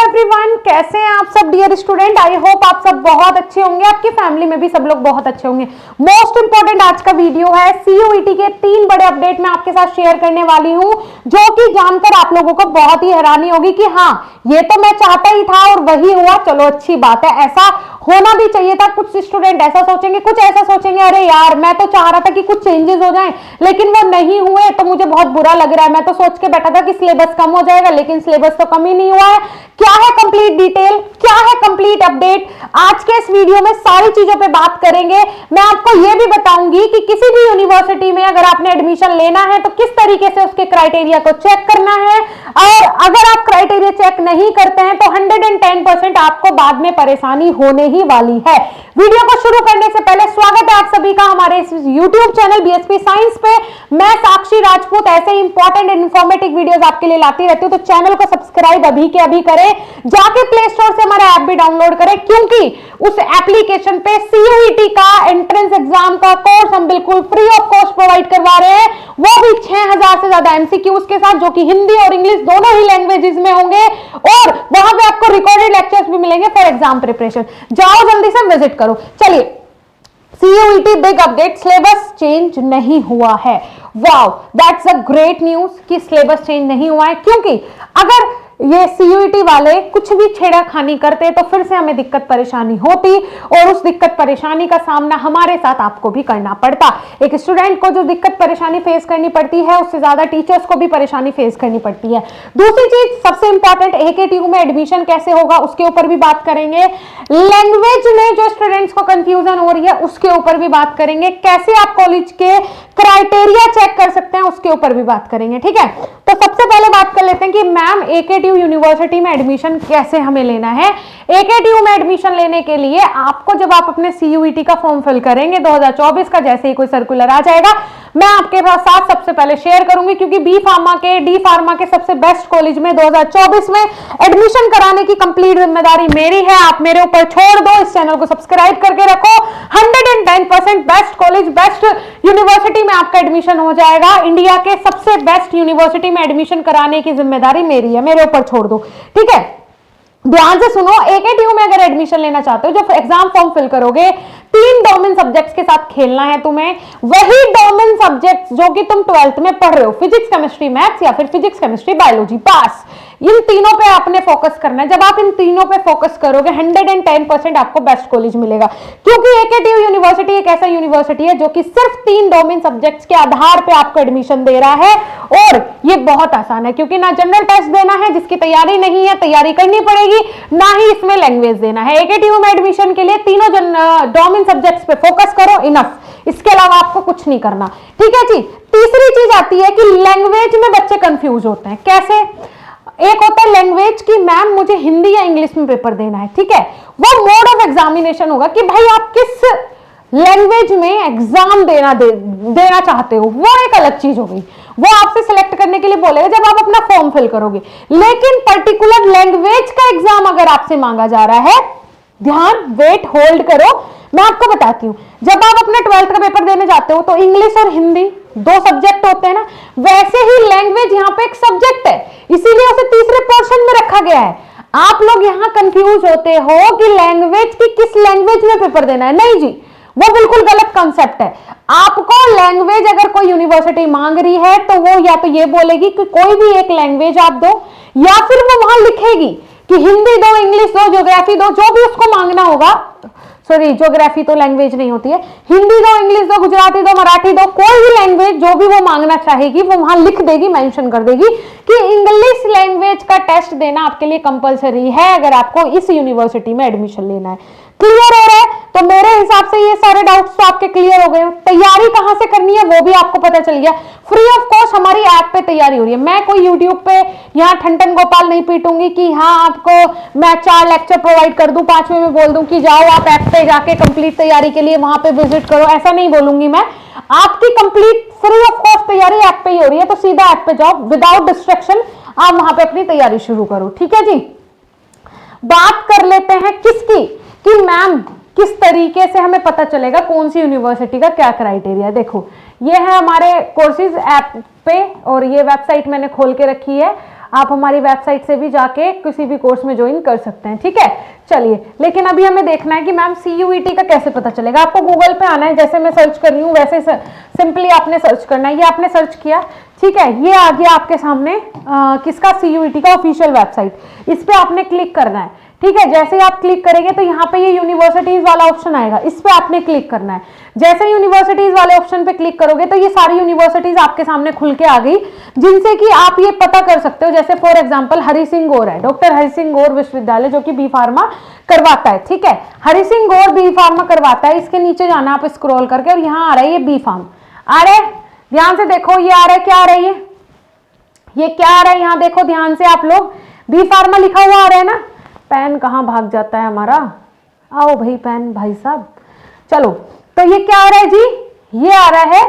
Everyone, कैसे हैं आप सब डियर स्टूडेंट। आई होप आप सब बहुत अच्छे होंगे, आपकी फैमिली में भी सब लोग बहुत अच्छे होंगे। मोस्ट इंपॉर्टेंट आज का वीडियो है सीयूईटी के 3 बड़े अपडेट मैं आपके साथ शेयर करने वाली हूं, जो कि जानकर आप लोगों को बहुत ही हैरानी होगी कि हाँ, ये तो मैं चाहता ही था और वही हुआ। चलो अच्छी बात है, ऐसा होना भी चाहिए था। कुछ स्टूडेंट ऐसा सोचेंगे, कुछ ऐसा सोचेंगे अरे यार मैं तो चाह रहा था कि कुछ चेंजेस हो जाएं, लेकिन वो नहीं हुए तो मुझे बहुत बुरा लग रहा है। मैं तो सोच के बैठा था कि सिलेबस कम हो जाएगा, लेकिन सिलेबस तो कम ही नहीं हुआ है। क्या है कंप्लीट डिटेल, क्या है कंप्लीट अपडेट, आज के इस वीडियो में सारी चीजों पे बात करेंगे। मैं आपको यह भी बताऊंगी कि किसी भी यूनिवर्सिटी में अगर आपने एडमिशन लेना है तो किस तरीके से उसके क्राइटेरिया को चेक करना है, और अगर आप क्राइटेरिया चेक नहीं करते हैं तो 110% आपको बाद में परेशानी होने ही वाली है। वीडियो को शुरू करने से पहले स्वागत है आप सभी का हमारे इस यूट्यूब चैनल बीएसपी साइंस पे। मैं साक्षी राजपूत ऐसे इंपॉर्टेंट इन्फॉर्मेटिव वीडियोस आपके लिए लाती रहती हूं, तो चैनल को सब्सक्राइब अभी के अभी करें, जाके प्ले स्टोर से हमारा ऐप भी डाउनलोड करें, क्योंकि उस एप्लीकेशन पे सीयूईटी का एंट्रेंस एग्जाम का कोर्स हम बिल्कुल फ्री ऑफ कॉस्ट प्रोवाइड करवा रहे हैं, वो भी 6000 से ज्यादा एमसीक्यूज के साथ, जो कि हिंदी और इंग्लिश दोनों ही लैंग्वेजेस में होंगे, और वहां पे आपको रिकॉर्डेड लेक्चर्स भी मिलेंगे फॉर एग्जाम प्रिपरेशन। जाओ जल्दी से विजिट करो। चलिए, CUET big update, syllabus change नहीं हुआ है। Wow, that's a great news कि सिलेबस चेंज नहीं हुआ है, क्योंकि अगर ये सीयूईटी वाले कुछ भी छेड़खानी करते तो फिर से हमें दिक्कत परेशानी होती, और उस दिक्कत परेशानी का सामना हमारे साथ आपको भी करना पड़ता। एक स्टूडेंट को जो दिक्कत परेशानी फेस करनी पड़ती है, उससे ज्यादा टीचर्स को भी परेशानी फेस करनी पड़ती है। दूसरी चीज सबसे इंपॉर्टेंट, एकेटीयू में एडमिशन कैसे होगा उसके ऊपर भी बात करेंगे। लैंग्वेज में जो स्टूडेंट्स को कंफ्यूजन हो रही है उसके ऊपर भी बात करेंगे। कैसे आप कॉलेज के क्राइटेरिया चेक कर सकते हैं उसके ऊपर भी बात करेंगे। ठीक है, तो सबसे पहले बात कर लेते हैं कि मैम एकेटीयू यूनिवर्सिटी में एडमिशन कैसे हमें लेना है। एकेटीयू में एडमिशन लेने के लिए आपको, जब आप अपने सीयूईटी का फॉर्म फिल करेंगे 2024 का, जैसे ही कोई सर्कुलर आ जाएगा, मैं आपके साथ सबसे पहले शेयर करूंगी, क्योंकि बी फार्मा के, डी फार्मा के सबसे बेस्ट कॉलेज में 2024 में एडमिशन कराने की कंप्लीट जिम्मेदारी मेरी है। आप मेरे ऊपर छोड़ दो, इस चैनल को सब्सक्राइब करके रखो। 110% बेस्ट कॉलेज, बेस्ट यूनिवर्सिटी में आपका एडमिशन हो जाएगा। इंडिया के सबसे बेस्ट यूनिवर्सिटी में एडमिशन कराने की जिम्मेदारी मेरी है, मेरे ऊपर छोड़ दो। ठीक है, ध्यान से सुनो। एकेटीयू में अगर एडमिशन लेना चाहते हो, जो एग्जाम फॉर्म फिल करोगे, 3 डोमेन सब्जेक्ट्स के साथ खेलना है तुम्हें। वही डोमेन सब्जेक्ट्स जो कि तुम 12th में पढ़ रहे हो, फिजिक्स केमिस्ट्री मैथ्स या फिर फिजिक्स केमिस्ट्री बायोलॉजी, पास, इन तीनों पे आपने फोकस करना है। जब आप इन तीनों पे फोकस करोगे 110% आपको बेस्ट कॉलेज मिलेगा, क्योंकि एकेटीयू यूनिवर्सिटी एक ऐसा यूनिवर्सिटी है जो कि सिर्फ 3 डोमेन सब्जेक्ट्स के आधार पे आपको एडमिशन दे रहा है, और ये बहुत आसान है, क्योंकि ना जनरल टेस्ट देना है, जिसकी तैयारी नहीं है तैयारी करनी पड़ेगी, ना ही इसमें लैंग्वेज देना है। एकेटीयू में एडमिशन के लिए तीनों डोमेन सब्जेक्ट्स पे फोकस करो, इनफ, इसके अलावा आपको कुछ नहीं करना। ठीक है जी। तीसरी चीज आती है कि लैंग्वेज में बच्चे कंफ्यूज होते हैं। कैसे? एक होता है लैंग्वेज की, मैम मुझे हिंदी या इंग्लिश में पेपर देना है। ठीक है, वो मोड ऑफ एग्जामिनेशन होगा कि भाई आप किस लैंग्वेज में एग्जाम देना चाहते हो, वो एक अलग चीज हो गई। वो आपसे सिलेक्ट करने के लिए बोलेगा जब आप अपना फॉर्म फिल करोगे, लेकिन पर्टिकुलर लैंग्वेज का एग्जाम अगर आपसे मांगा जा रहा है, ध्यान, वेट, होल्ड करो, मैं आपको बताती हूं। जब आप अपने 12th का पेपर देने जाते हो तो इंग्लिश और हिंदी 2 सब्जेक्ट होते हैं ना, वैसे ही लैंग्वेज यहाँ पे एक सब्जेक्ट है, इसीलिए उसे तीसरे पोर्शन में रखा गया है। आप लोग यहाँ कंफ्यूज होते हो कि लैंग्वेज की किस लैंग्वेज में पेपर देना है। नहीं जी, वो बिल्कुल गलत कॉन्सेप्ट है। आपको लैंग्वेज अगर कोई यूनिवर्सिटी मांग रही है तो वो या तो ये बोलेगी कि कोई भी एक लैंग्वेज आप दो, या फिर वो वहां लिखेगी कि हिंदी दो, इंग्लिश दो, ज्योग्राफी दो, जो भी उसको मांगना होगा। सॉरी, ज्योग्राफी तो लैंग्वेज नहीं होती है। हिंदी दो, इंग्लिश दो, गुजराती दो, मराठी दो, कोई भी लैंग्वेज जो भी वो मांगना चाहेगी वो वहां लिख देगी, मेंशन कर देगी कि इंग्लिश लैंग्वेज का टेस्ट देना आपके लिए कंपलसरी है अगर आपको इस यूनिवर्सिटी में एडमिशन लेना है। क्लियर हो रहा है? तो मेरे हिसाब से ये सारे डाउट्स तो आपके क्लियर हो गए। तैयारी कहां से करनी है वो भी आपको पता चल गया। फ्री ऑफ कॉस्ट हमारी ऐप पे तैयारी हो रही है। मैं कोई यूट्यूब पे यहाँ ठंडन गोपाल नहीं पीटूंगी कि हाँ आपको मैं 4 लेक्चर प्रोवाइड कर दूं, 5वें में बोल दूं कि जाओ आप ऐप पे जाके कंप्लीट तैयारी के लिए वहां पे विजिट करो, ऐसा नहीं बोलूंगी मैं। आपकी कंप्लीट फ्री ऑफ कॉस्ट तैयारी ऐप पे ही हो रही है, तो सीधा ऐप पे जाओ, विदाउट डिस्ट्रैक्शन आप वहां पे अपनी तैयारी शुरू करो। ठीक है जी। बात कर लेते हैं किसकी, कि मैम किस तरीके से हमें पता चलेगा कौन सी यूनिवर्सिटी का क्या क्राइटेरिया। देखो, ये है हमारे कोर्सेज ऐप पे, और ये वेबसाइट मैंने खोल के रखी है। आप हमारी वेबसाइट से भी जाके किसी भी कोर्स में ज्वाइन कर सकते हैं, ठीक है। चलिए, लेकिन अभी हमें देखना है कि मैम CUET का कैसे पता चलेगा। आपको गूगल पे आना है, जैसे मैं सर्च कर रही हूँ वैसे सिंपली आपने सर्च करना है। ये आपने सर्च किया, ठीक है, ये आ गया आपके सामने किसका, CUET का ऑफिशियल वेबसाइट। इस पे आपने क्लिक करना है, ठीक है। जैसे ही आप क्लिक करेंगे तो यहाँ पे ये यूनिवर्सिटीज वाला ऑप्शन आएगा, इस पे आपने क्लिक करना है। जैसे यूनिवर्सिटीज वाले ऑप्शन पे क्लिक करोगे तो ये सारी यूनिवर्सिटीज आपके सामने खुल के आ गई, जिनसे कि आप ये पता कर सकते हो। जैसे फॉर एग्जांपल हरि सिंह गौर है, डॉक्टर हरि सिंह गौर विश्वविद्यालय जो कि बी फार्मा करवाता है, ठीक है। हरि सिंह गौर बी फार्मा करवाता है, इसके नीचे जाना आप स्क्रॉल करके, और यहाँ आ रहा है ये बी फार्म आ रहा है, ध्यान से देखो ये आ रहा है, क्या आ रहा है, ये क्या आ रहा है, यहाँ देखो ध्यान से आप लोग, बी फार्मा लिखा हुआ आ रहा है ना। पेन कहाँ भाग जाता है हमारा, आओ भाई पेन भाई साहब, चलो। तो ये क्या आ रहा है जी, ये आ रहा है,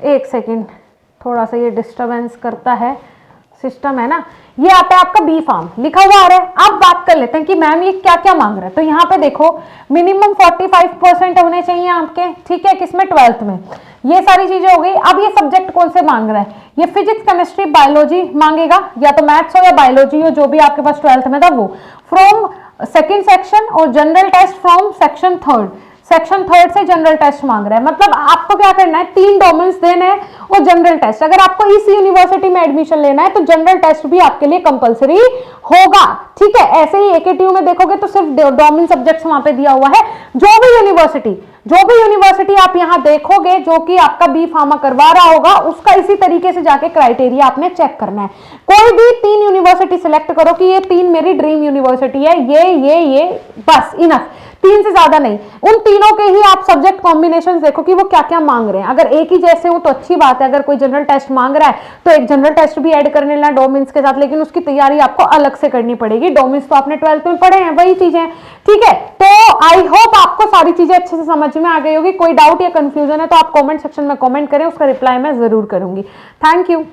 एक सेकंड, थोड़ा सा ये डिस्टरबेंस करता है सिस्टम है ना। ये आता है आपका बी फार्म लिखा हुआ आ रहा है। अब बात कर लेते हैं कि मैम ये क्या क्या मांग रहा है। तो यहाँ पे देखो मिनिमम 45% होने चाहिए आपके, ठीक है, किसमें, 12th में। ये सारी चीजें हो गई। अब ये सब्जेक्ट कौन से मांग रहा है, ये फिजिक्स केमिस्ट्री बायोलॉजी मांगेगा, या तो मैथ्स हो या बायोलॉजी हो, जो भी आपके पास 12th में था वो। फ्रॉम सेकेंड सेक्शन और general test from section third से जनरल टेस्ट मांग रहा है। मतलब आपको क्या करना है, 3 डोमेन्स देने हैं और जनरल टेस्ट। अगर आपको इस यूनिवर्सिटी में एडमिशन लेना है तो जनरल टेस्ट भी आपके लिए कंपलसरी होगा, ठीक है। ऐसे ही AKTU में देखोगे तो सिर्फ डोमेन सब्जेक्ट्स वहां पे दिया हुआ है। जो भी यूनिवर्सिटी आप यहां देखोगे जो कि आपका बी फार्मा करवा रहा होगा, उसका इसी तरीके से जाके क्राइटेरिया आपने चेक करना है। कोई भी 3 यूनिवर्सिटी सिलेक्ट करो कि ये 3 मेरी ड्रीम यूनिवर्सिटी है, ये बस इनफ, 3 से ज्यादा नहीं। उन तीनों के ही आप सब्जेक्ट कॉम्बिनेशन देखो कि वो क्या क्या मांग रहे हैं। अगर एक ही जैसे हो तो अच्छी बात है, अगर कोई जनरल टेस्ट मांग रहा है तो एक जनरल टेस्ट भी ऐड करने लेना डोमेन्स के साथ, लेकिन उसकी तैयारी आपको अलग से करनी पड़ेगी। डोमेन्स तो आपने 12th में पढ़े हैं, वही चीजें, ठीक है। तो आई होप आपको सारी चीजें अच्छे से समझ में आ गई होगी। कोई डाउट या कंफ्यूजन है तो आप कमेंट सेक्शन में कमेंट करें, उसका रिप्लाई मैं जरूर करूंगी। Thank you.